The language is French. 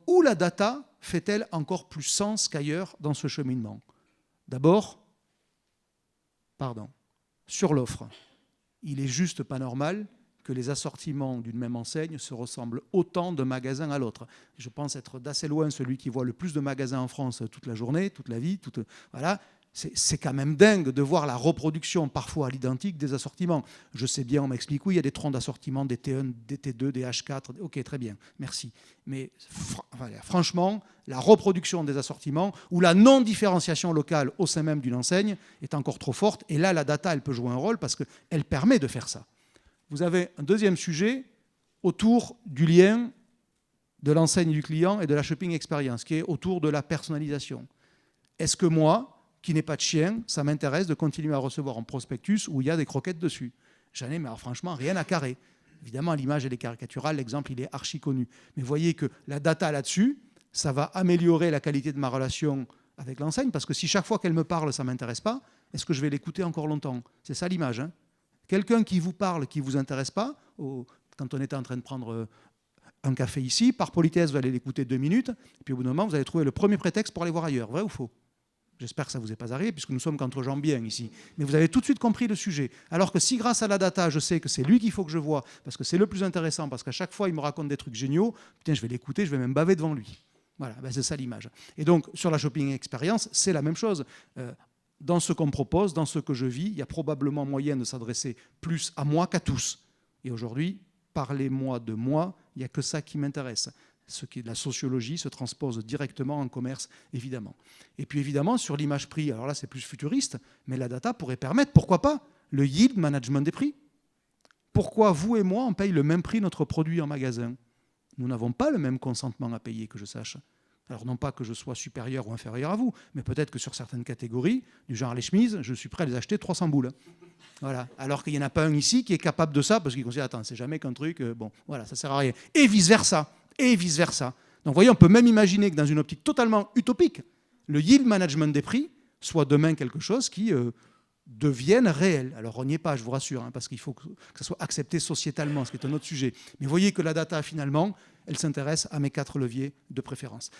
où la data fait-elle encore plus sens qu'ailleurs dans ce cheminement? D'abord, sur l'offre. Il est juste pas normal que les assortiments d'une même enseigne se ressemblent autant d'un magasin à l'autre. Je pense être d'assez loin celui qui voit le plus de magasins en France toute la journée, toute la vie. Voilà. C'est quand même dingue de voir la reproduction parfois à l'identique des assortiments. Je sais bien, on m'explique, oui, il y a des troncs d'assortiment, des T1, des T2, des H4. Ok, très bien, merci. Mais franchement, la reproduction des assortiments ou la non-différenciation locale au sein même d'une enseigne est encore trop forte. Et là, la data, elle peut jouer un rôle parce qu'elle permet de faire ça. Vous avez un deuxième sujet autour du lien de l'enseigne du client et de la shopping experience, qui est autour de la personnalisation. Est-ce que moi, qui n'ai pas de chien, ça m'intéresse de continuer à recevoir un prospectus où il y a des croquettes dessus? J'en ai, mais alors, franchement, rien à carrer. Évidemment, l'image, elle est caricaturale, l'exemple, il est archi connu. Mais vous voyez que la data là-dessus, ça va améliorer la qualité de ma relation avec l'enseigne, parce que si chaque fois qu'elle me parle, ça ne m'intéresse pas, est-ce que je vais l'écouter encore longtemps? C'est ça l'image. Hein. Quelqu'un qui vous parle, qui ne vous intéresse pas, quand on était en train de prendre un café ici, par politesse, vous allez l'écouter 2 minutes, et puis au bout d'un moment, vous allez trouver le premier prétexte pour aller voir ailleurs. Vrai ou faux? J'espère que ça ne vous est pas arrivé, puisque nous sommes qu'entre gens bien ici. Mais vous avez tout de suite compris le sujet. Alors que si grâce à la data, je sais que c'est lui qu'il faut que je voie, parce que c'est le plus intéressant, parce qu'à chaque fois, il me raconte des trucs géniaux, putain, je vais l'écouter, je vais même baver devant lui. Voilà, ben c'est ça l'image. Et donc, sur la shopping experience, c'est la même chose. Dans ce qu'on me propose, dans ce que je vis, il y a probablement moyen de s'adresser plus à moi qu'à tous. Et aujourd'hui, parlez-moi de moi, il n'y a que ça qui m'intéresse. Ce qui est de la sociologie se transpose directement en commerce, évidemment. Et puis évidemment, sur l'image prix, alors là c'est plus futuriste, mais la data pourrait permettre, pourquoi pas, le yield management des prix. Pourquoi vous et moi, on paye le même prix notre produit en magasin? Nous n'avons pas le même consentement à payer, que je sache. Alors non pas que je sois supérieur ou inférieur à vous, mais peut-être que sur certaines catégories, du genre les chemises, je suis prêt à les acheter 300 boules. Voilà. Alors qu'il n'y en a pas un ici qui est capable de ça, parce qu'il considère, attends, c'est jamais qu'un truc, bon, voilà, ça sert à rien. Et vice-versa. Et vice-versa. Donc vous voyez, on peut même imaginer que dans une optique totalement utopique, le yield management des prix soit demain quelque chose qui devienne réel. Alors on n'y est pas, je vous rassure, hein, parce qu'il faut que ça soit accepté sociétalement, ce qui est un autre sujet. Mais vous voyez que la data, finalement, elle s'intéresse à mes 4 leviers de préférence.